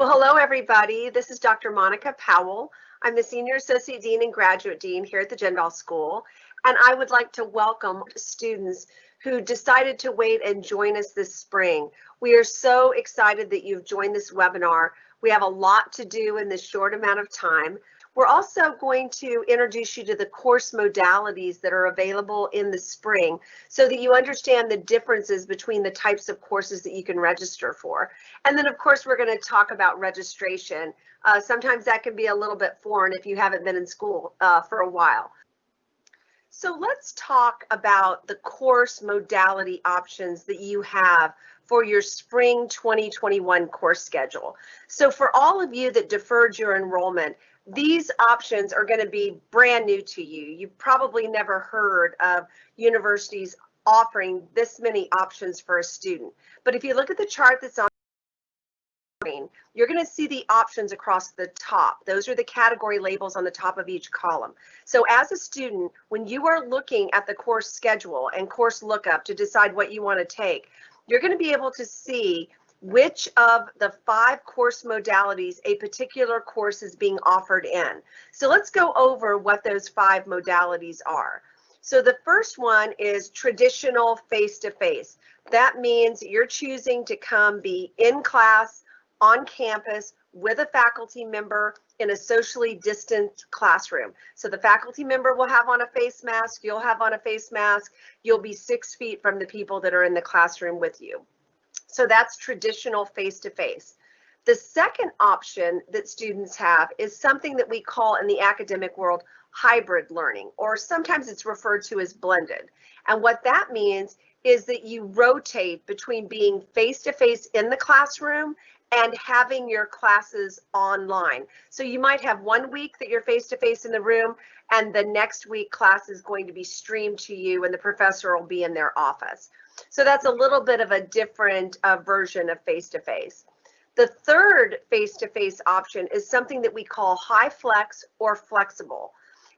Well, hello, everybody. This is Dr. Monica Powell. I'm the Senior Associate Dean and Graduate Dean here at the Jindal School, and I would like to welcome students who decided to wait and join us this spring. We are so excited that you've joined this webinar. We have a lot to do in this short amount of time. We're also going to introduce you to the course modalities that are available in the spring so that you understand the differences between the types of courses that you can register for. And then, of course, we're going to talk about registration. Sometimes that can be a little bit foreign if you haven't been in school for a while. So let's talk about the course modality options that you have for your spring 2021 course schedule. So for all of you that deferred your enrollment, these options are going to be brand new to you. You've probably never heard of universities offering this many options for a student. But if you look at the chart that's on the screen, you're going to see the options across the top. Those are the category labels on the top of each column. So as a student, when you are looking at the course schedule and course lookup to decide what you want to take, you're going to be able to see which of the 5 course modalities a particular course is being offered in. So let's go over what those 5 modalities are. So the first one is traditional face-to-face. That means you're choosing to come be in class, on campus, with a faculty member in a socially distant classroom. So the faculty member will have on a face mask, you'll have on a face mask, you'll be 6 feet from the people that are in the classroom with you. So that's traditional face-to-face. The second option that students have is something that we call in the academic world hybrid learning, or sometimes it's referred to as blended. And what that means is that you rotate between being face-to-face in the classroom and having your classes online. So you might have one week that you're face-to-face in the room, and the next week class is going to be streamed to you and the professor will be in their office. So that's a little bit of a different version of face-to-face. The third face-to-face option is something that we call high flex or flexible.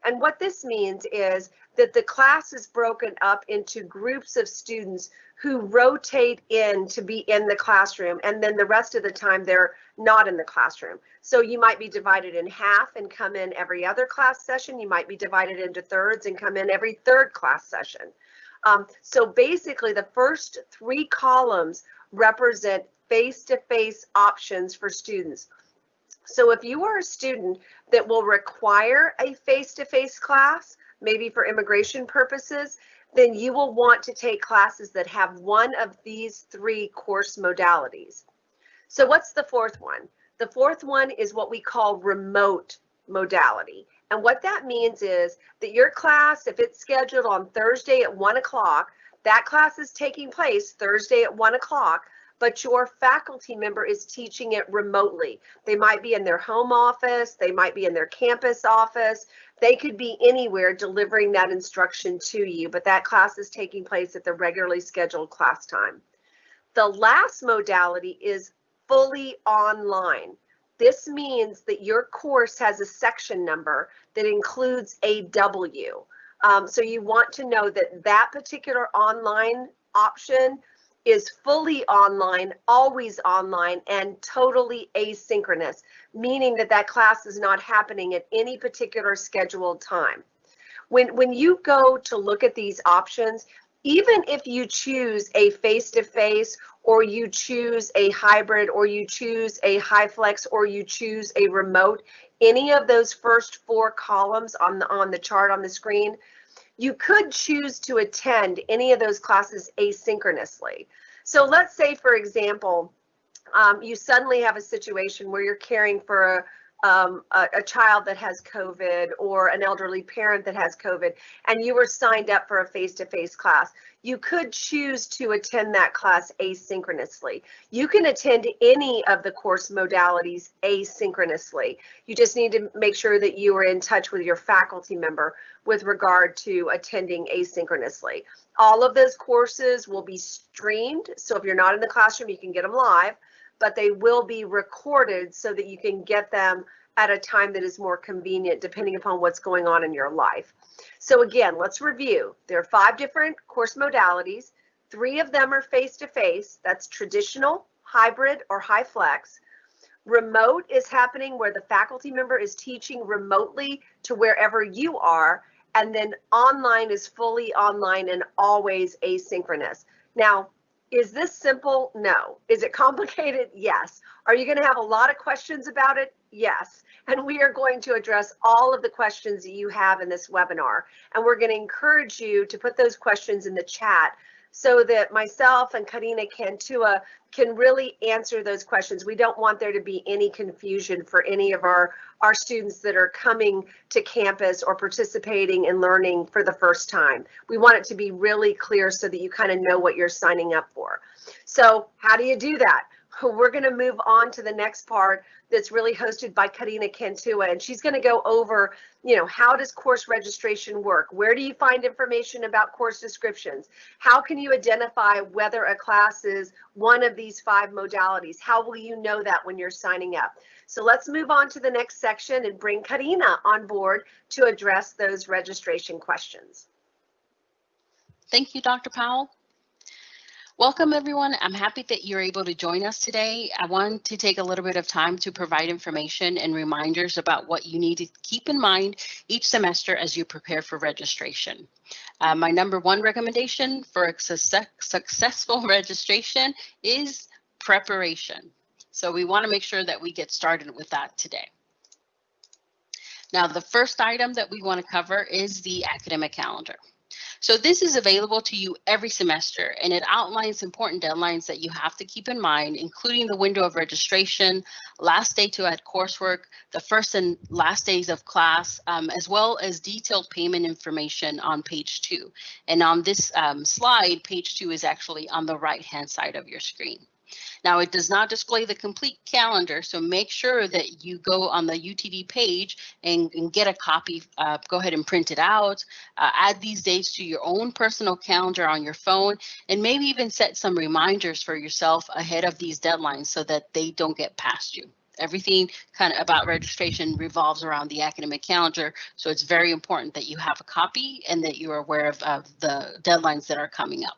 And what this means is that the class is broken up into groups of students who rotate in to be in the classroom, and then the rest of the time they're not in the classroom. So you might be divided in half and come in every other class session. You might be divided into thirds and come in every third class session. So basically the first 3 columns represent face-to-face options for students. So if you are a student that will require a face-to-face class, maybe for immigration purposes, then you will want to take classes that have one of these 3 course modalities. So what's the fourth one? The fourth one is what we call remote modality. And what that means is that your class, if it's scheduled on Thursday at 1 o'clock, that class is taking place Thursday at 1 o'clock, but your faculty member is teaching it remotely. They might be in their home office, they might be in their campus office, they could be anywhere delivering that instruction to you, but that class is taking place at the regularly scheduled class time. The last modality is fully online. This means that your course has a section number that includes a W. So you want to know that that particular online option is fully online, always online, and totally asynchronous, meaning that that class is not happening at any particular scheduled time. When you go to look at these options, even if you choose a face-to-face, or you choose a hybrid, or you choose a high flex, or you choose a remote, any of those first 4 columns on the chart on the screen, you could choose to attend any of those classes asynchronously. So let's say, for example, you suddenly have a situation where you're caring for a child that has COVID or an elderly parent that has COVID, and you were signed up for a face-to-face class. You could choose to attend that class asynchronously. You can attend any of the course modalities asynchronously. You just need to make sure that you are in touch with your faculty member with regard to attending asynchronously. All of those courses will be streamed, so if you're not in the classroom, you can get them live, but they will be recorded so that you can get them at a time that is more convenient depending upon what's going on in your life. So again, let's review. There are 5 different course modalities. 3 of them are face-to-face. That's traditional, hybrid, or high flex. Remote is happening where the faculty member is teaching remotely to wherever you are, and then online is fully online and always asynchronous. Now, is this simple? No. Is it complicated? Yes. Are you going to have a lot of questions about it? Yes. And we are going to address all of the questions that you have in this webinar. And we're going to encourage you to put those questions in the chat so that myself and Karina Cantua can really answer those questions. We don't want there to be any confusion for any of our students that are coming to campus or participating in learning for the first time. We want it to be really clear so that you kind of know what you're signing up for. So how do you do that? We're going to move on to the next part that's really hosted by Karina Cantua, and she's going to go over, how does course registration work? Where do you find information about course descriptions? How can you identify whether a class is one of these 5 modalities? How will you know that when you're signing up? So let's move on to the next section and bring Karina on board to address those registration questions. Thank you, Dr. Powell. Welcome, everyone. I'm happy that you're able to join us today. I want to take a little bit of time to provide information and reminders about what you need to keep in mind each semester as you prepare for registration. My number 1 recommendation for a successful registration is preparation. So we want to make sure that we get started with that today. Now, the first item that we want to cover is the academic calendar. So this is available to you every semester, and it outlines important deadlines that you have to keep in mind, including the window of registration, last day to add coursework, the first and last days of class, as well as detailed payment information on page 2. And on this slide, page 2 is actually on the right-hand side of your screen. Now, it does not display the complete calendar, so make sure that you go on the UTD page and get a copy. Go ahead and print it out. Add these dates to your own personal calendar on your phone, and maybe even set some reminders for yourself ahead of these deadlines so that they don't get past you. Everything kind of about registration revolves around the academic calendar, so it's very important that you have a copy and that you're aware of the deadlines that are coming up.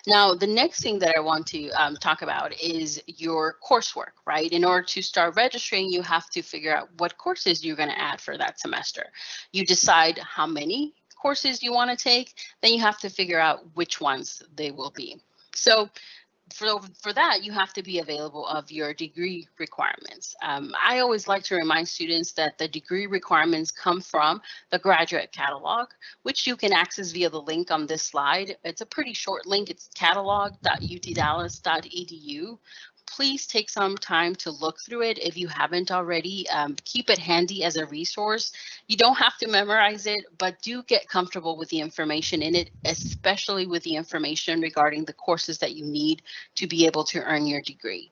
Now, the next thing that I want to talk about is your coursework, right? In order to start registering, you have to figure out what courses you're going to add for that semester. You decide how many courses you want to take, then you have to figure out which ones they will be. So for that, you have to be available of your degree requirements. I always like to remind students that the degree requirements come from the graduate catalog, which you can access via the link on this slide. It's a pretty short link. It's catalog.utdallas.edu. Please take some time to look through it if you haven't already. Keep it handy as a resource. You don't have to memorize it, but do get comfortable with the information in it, especially with the information regarding the courses that you need to be able to earn your degree.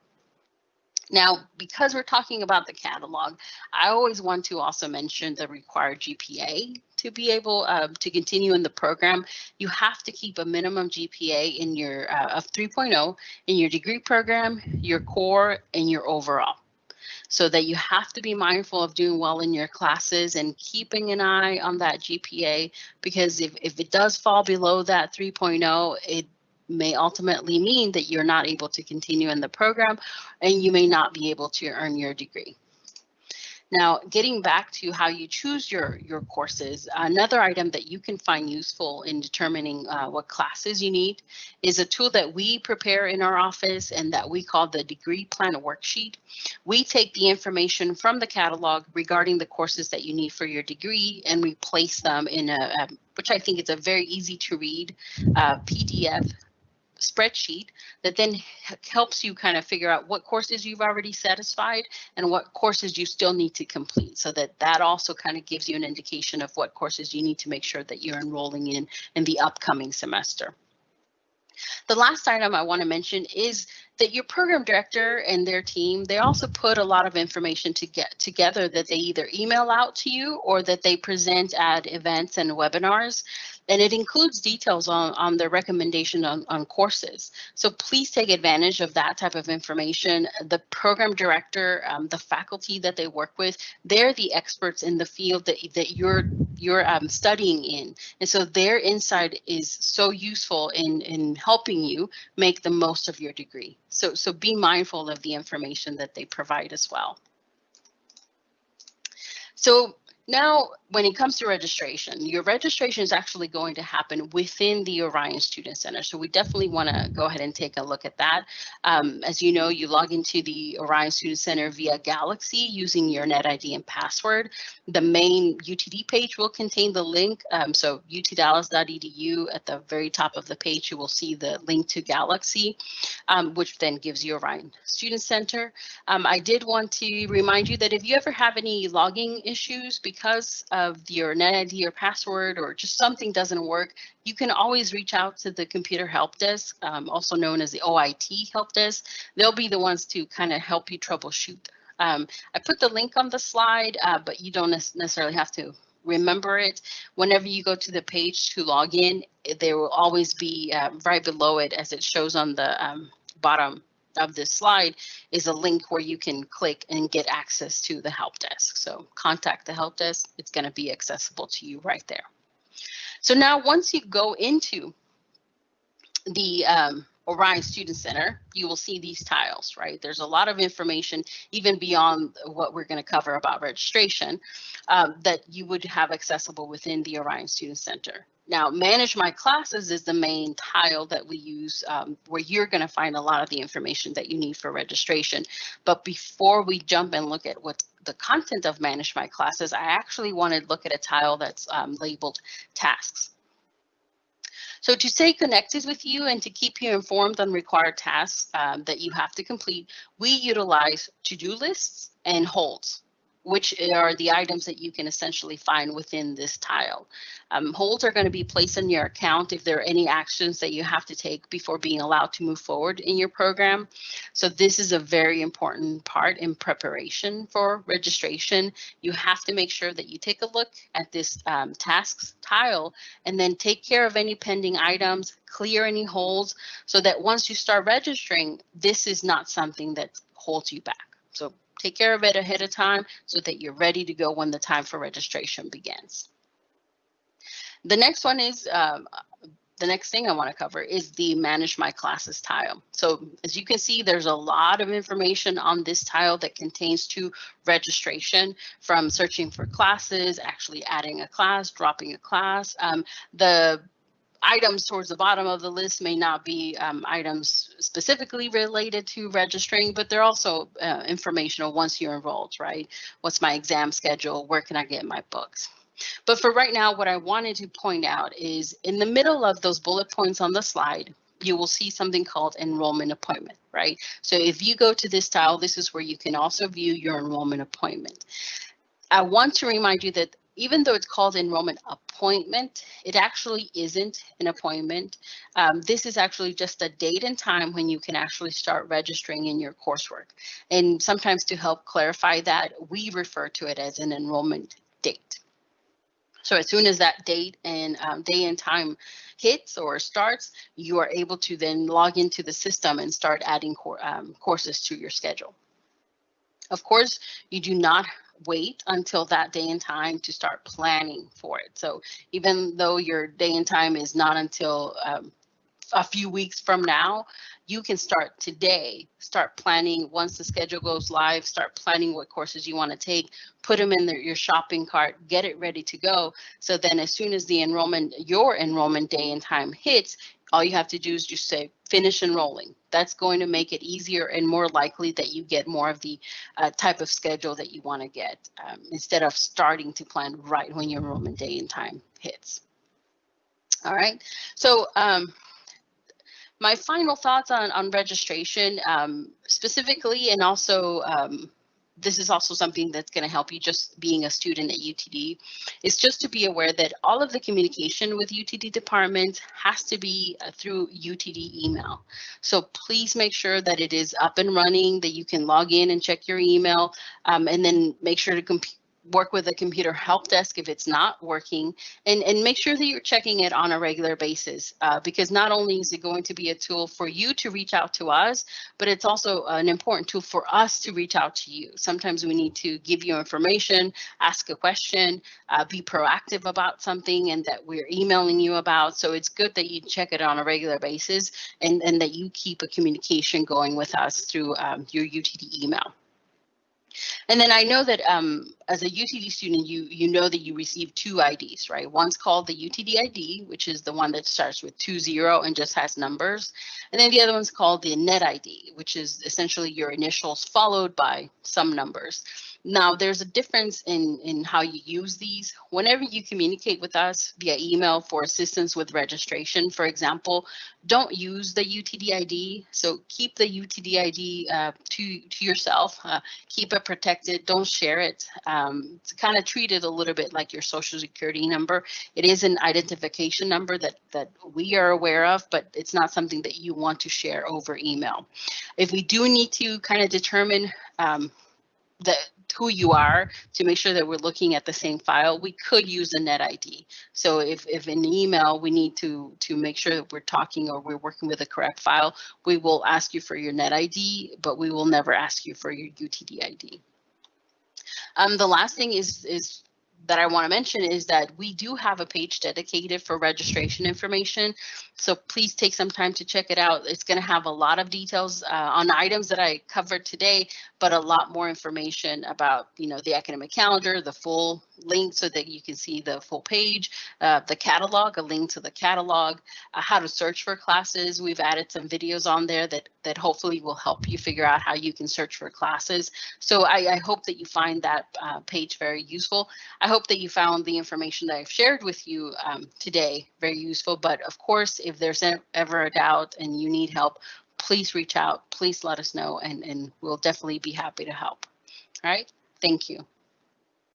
Now, because we're talking about the catalog, I always want to also mention the required GPA. To be able to continue in the program, you have to keep a minimum GPA in your of 3.0 in your degree program, your core, and your overall. So that you have to be mindful of doing well in your classes and keeping an eye on that GPA, because if it does fall below that 3.0, it may ultimately mean that you're not able to continue in the program and you may not be able to earn your degree. Now, getting back to how you choose your courses, another item that you can find useful in determining what classes you need is a tool that we prepare in our office and that we call the Degree Plan Worksheet. We take the information from the catalog regarding the courses that you need for your degree and we place them in which I think is a very easy to read PDF spreadsheet that then helps you kind of figure out what courses you've already satisfied and what courses you still need to complete, so that also kind of gives you an indication of what courses you need to make sure that you're enrolling in the upcoming semester. The last item I want to mention is that your program director and their team, they also put a lot of information to get together that they either email out to you or that they present at events and webinars. And it includes details on the recommendation on courses. So please take advantage of that type of information. The program director, the faculty that they work with, they're the experts in the field that you're studying in. And so their insight is so useful in helping you make the most of your degree. So be mindful of the information that they provide as well. So now, when it comes to registration, your registration is actually going to happen within the Orion Student Center. So we definitely want to go ahead and take a look at that. As you know, you log into the Orion Student Center via Galaxy using your NetID and password. The main UTD page will contain the link. So utdallas.edu, at the very top of the page, you will see the link to Galaxy, which then gives you Orion Student Center. I did want to remind you that if you ever have any logging issues because of your NetID or password, or just something doesn't work, you can always reach out to the computer help desk, also known as the OIT help desk. They'll be the ones to kind of help you troubleshoot. I put the link on the slide, but you don't necessarily have to remember it. Whenever you go to the page to log in, there will always be right below it, as it shows on the bottom of this slide, is a link where you can click and get access to the help desk. So contact the help desk. It's going to be accessible to you right there. So now, once you go into the Orion Student Center, you will see these tiles, right? There's a lot of information, even beyond what we're going to cover about registration, that you would have accessible within the Orion Student Center. Now, Manage My Classes is the main tile that we use, where you're going to find a lot of the information that you need for registration. But before we jump and look at what the content of Manage My Classes, I actually want to look at a tile that's labeled Tasks. So to stay connected with you and to keep you informed on required tasks that you have to complete, we utilize to-do lists and holds, which are the items that you can essentially find within this tile. Holds are going to be placed in your account if there are any actions that you have to take before being allowed to move forward in your program. So this is a very important part in preparation for registration. You have to make sure that you take a look at this tasks tile and then take care of any pending items, clear any holds, so that once you start registering, this is not something that holds you back. So take care of it ahead of time so that you're ready to go when the time for registration begins. The next one is, the next thing I want to cover is the Manage My Classes tile. So as you can see, there's a lot of information on this tile that contains to registration, from searching for classes, actually adding a class, dropping a class. The items towards the bottom of the list may not be items specifically related to registering, but they're also informational once you're enrolled, right? What's my exam schedule? Where can I get my books? But for right now, what I wanted to point out is in the middle of those bullet points on the slide, you will see something called Enrollment Appointment, right? So if you go to this tile, this is where you can also view your enrollment appointment. I want to remind you that even though it's called Enrollment Appointment, it actually isn't an appointment. This is actually just a date and time when you can actually start registering in your coursework. And sometimes, to help clarify that, we refer to it as an enrollment date. So as soon as that date and day and time hits or starts, you are able to then log into the system and start adding courses to your schedule. Of course, you do not wait until that day and time to start planning for it. So even though your day and time is not until a few weeks from now, you can start today, start planning. Once the schedule goes live, start planning what courses you want to take, put them in your shopping cart, get it ready to go. So then as soon as your enrollment day and time hits, all you have to do is just say, finish enrolling. That's going to make it easier and more likely that you get more of the type of schedule that you want to get, instead of starting to plan right when your enrollment day and time hits. All right, so my final thoughts on registration specifically, and also this is also something that's going to help you just being a student at UTD, is just to be aware that all of the communication with UTD departments has to be through UTD email. So please make sure that it is up and running, that you can log in and check your email, and then make sure to work with the computer help desk if it's not working, and make sure that you're checking it on a regular basis, because not only is it going to be a tool for you to reach out to us, but it's also an important tool for us to reach out to you. Sometimes we need to give you information, ask a question, be proactive about something and that we're emailing you about. So it's good that you check it on a regular basis, and that you keep a communication going with us through your UTD email. And then I know that as a UTD student, you know that you receive two IDs, right? One's called the UTD ID, which is the one that starts with 20 and just has numbers. And then the other one's called the net ID, which is essentially your initials followed by some numbers. Now, there's a difference in how you use these. Whenever you communicate with us via email for assistance with registration, for example, don't use the UTD ID. So keep the UTD ID to yourself. Keep it protected. Don't share it. To kind of treat it a little bit like your Social Security number. It is an identification number that we are aware of, but it's not something that you want to share over email. If we do need to kind of determine who you are to make sure that we're looking at the same file, we could use a net ID. So if in the email we need to make sure that we're talking or we're working with the correct file, we will ask you for your net ID, but we will never ask you for your UTD ID. The last thing is that I want to mention is that we do have a page dedicated for registration information. So please take some time to check it out. It's going to have a lot of details on items that I covered today, but a lot more information about, the academic calendar, the full link so that you can see the full page, the catalog, a link to the catalog, how to search for classes. We've added some videos on there that hopefully will help you figure out how you can search for classes. So I hope that you find that page very useful. I hope that you found the information that I've shared with you today very useful. But of course, if there's ever a doubt and you need help, please reach out. Please let us know, and we'll definitely be happy to help. All right. Thank you.